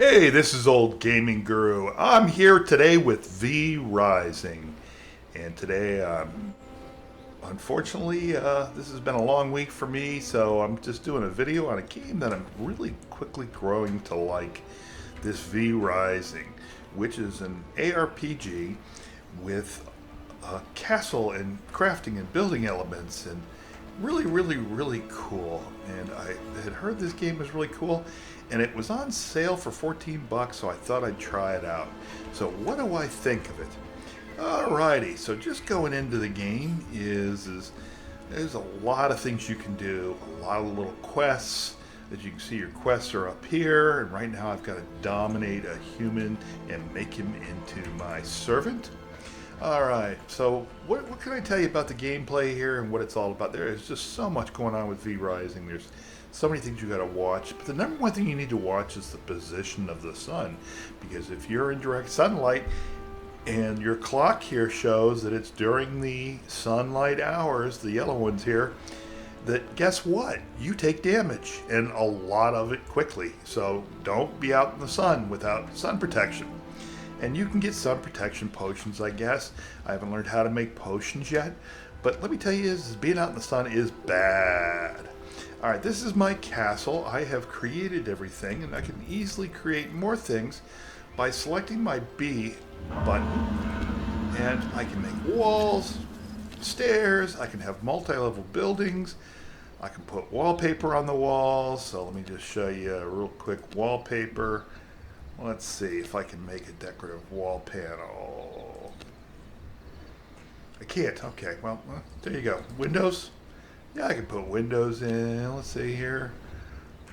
Hey, this is Old Gaming Guru. I'm here today with V Rising. And today, unfortunately, this has been a long week for me, so I'm just doing a video on a game that I'm really quickly growing to like, this V Rising, which is an ARPG with a castle and crafting and building elements and really cool. And I had heard this game was really cool, and it was on sale for 14 bucks, so I thought I'd try it out. So what do I think of it? Alrighty, so just going into the game is there's a lot of things you can do, a lot of little quests. As you can see, your quests are up here, and right now I've got to dominate a human and make him into my servant. Alright, so what can I tell you about the gameplay here and what it's all about? There is just so much going on with V Rising. There's so many things you got to watch, but the number one thing you need to watch is the position of the sun, because if you're in direct sunlight and your clock here shows that it's during the sunlight hours, the yellow ones here, that guess what? You take damage, and a lot of it quickly. So don't be out in the sun without sun protection. And you can get sun protection potions, I guess. I haven't learned how to make potions yet, but let me tell you, being out in the sun is bad. Alright, this is my castle. I have created everything, and I can easily create more things by selecting my B button. And I can make walls, stairs, I can have multi-level buildings, I can put wallpaper on the walls. So let me just show you a real quick wallpaper. Let's see if I can make a decorative wall panel. I can't. Okay, well, there you go. Windows. Yeah, I can put windows in. Let's see here.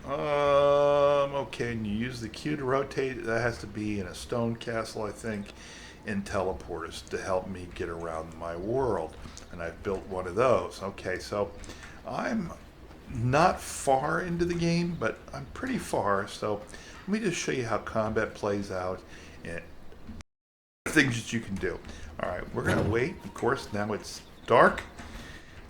Okay, and you use the Q to rotate. That has to be in a stone castle, I think, and teleporters to help me get around my world. And I've built one of those. Okay, so I'm not far into the game, but I'm pretty far. So let me just show you how combat plays out and things that you can do. All right, we're going to wait. Of course, now it's dark.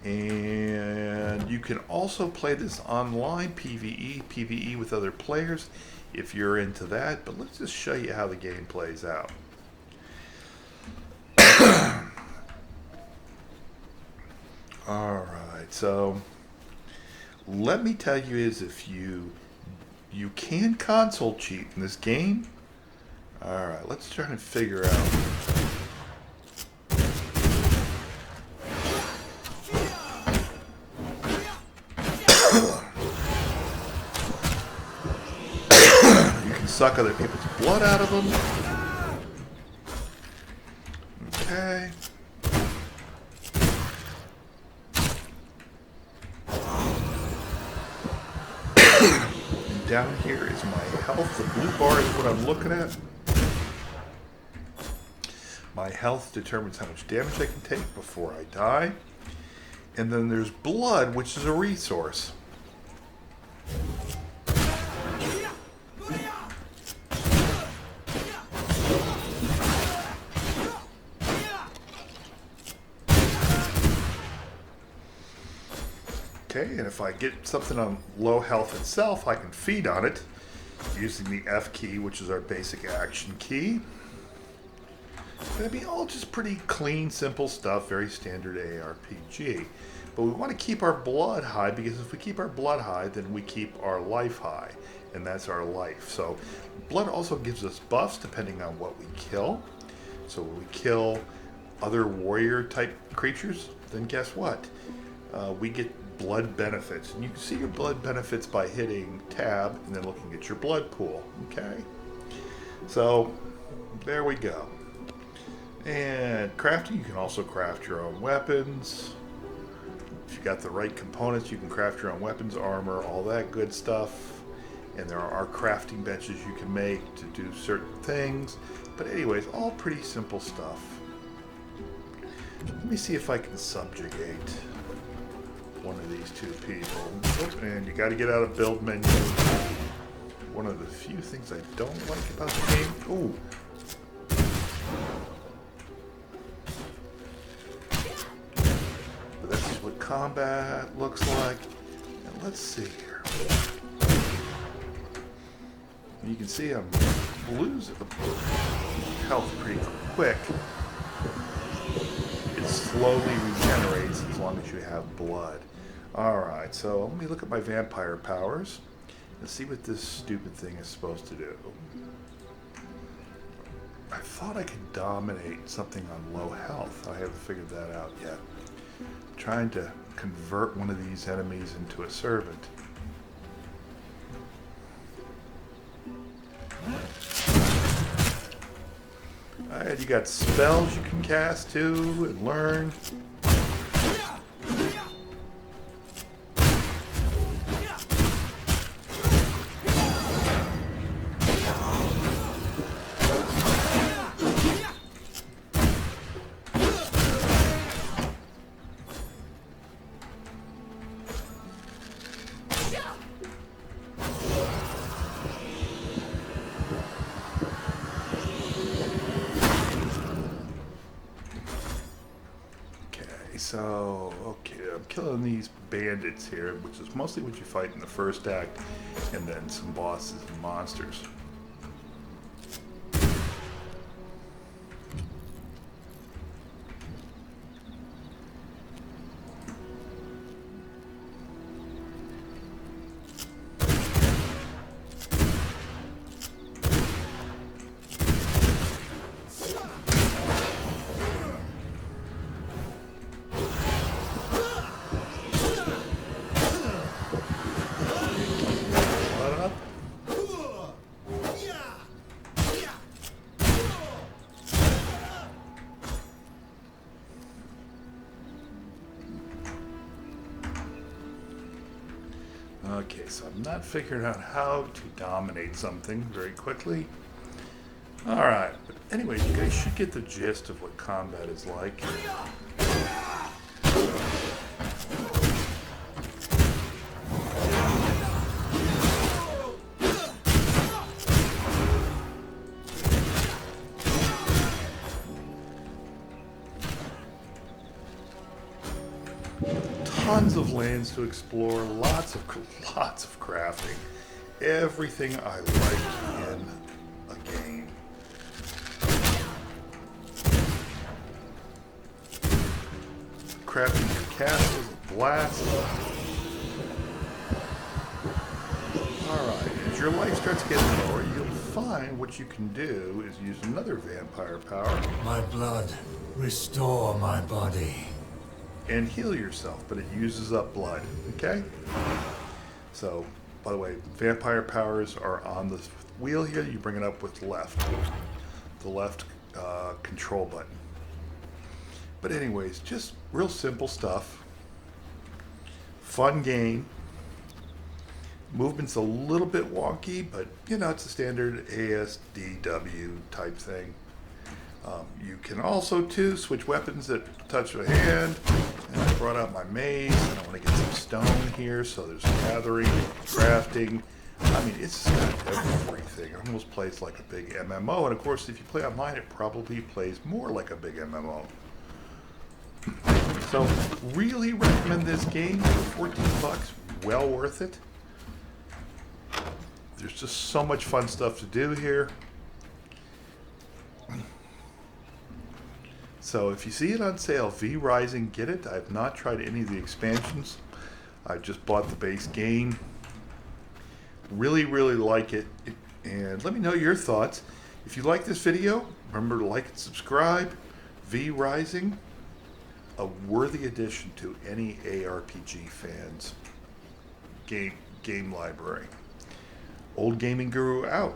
And you can also play this online, PvE with other players if you're into that. But let's just show you how the game plays out. Alright, so let me tell you is if you can console cheat in this game. Alright, let's try and figure out. You can suck other people's blood out of them. Okay. And down here is my health. The blue bar is what I'm looking at. My health determines how much damage I can take before I die. And then there's blood, which is a resource. Okay, and if I get something on low health itself, I can feed on it using the F key, which is our basic action key. It'd be all just pretty clean, simple stuff, very standard ARPG. But we want to keep our blood high, because if we keep our blood high, then we keep our life high, and that's our life. So blood also gives us buffs depending on what we kill. So when we kill other warrior type creatures, then guess what? We get blood benefits. And you can see your blood benefits by hitting tab and then looking at your blood pool. Okay? So there we go. And crafting, you can also craft your own weapons. If you got the right components, you can craft your own weapons, armor, all that good stuff. And there are crafting benches you can make to do certain things. But anyways, all pretty simple stuff. Let me see if I can subjugate one of these two people. And you got to get out of build menu. One of the few things I don't like about the game. Ooh. But this is what combat looks like. And let's see here. You can see I'm losing health pretty quick. It slowly regenerates as long as you have blood. Alright, so let me look at my vampire powers and see what this stupid thing is supposed to do. I thought I could dominate something on low health. I haven't figured that out yet. I'm trying to convert one of these enemies into a servant. Alright, you got spells you can cast too and learn. So, okay, I'm killing these bandits here, which is mostly what you fight in the first act, and then some bosses and monsters. Okay, so I'm not figuring out how to dominate something very quickly. Alright, but anyway, you guys should get the gist of what combat is like. Tons of lands to explore, lots of crafting, everything I like in a game. Crafting your castles, blast. Alright, as your life starts getting lower, you'll find what you can do is use another vampire power. My blood, restore my body. And heal yourself, but it uses up blood, okay? So, by the way, vampire powers are on the wheel here. You bring it up with the left control button. But anyways, just real simple stuff. Fun game. Movement's a little bit wonky, but you know, it's a standard ASDW type thing. You can also, too, switch weapons at the touch of a hand. And I brought out my mace, and I want to get some stone here, so there's gathering, crafting. I mean, it's got everything. It almost plays like a big MMO, and of course, if you play online, it probably plays more like a big MMO. So, really recommend this game for 14 bucks. Well worth it. There's just so much fun stuff to do here. So if you see it on sale, V Rising, get it. I've not tried any of the expansions. I just bought the base game. Really, really like it. And let me know your thoughts. If you like this video, remember to like and subscribe. V Rising, a worthy addition to any ARPG fans game library. Old Gaming Guru out.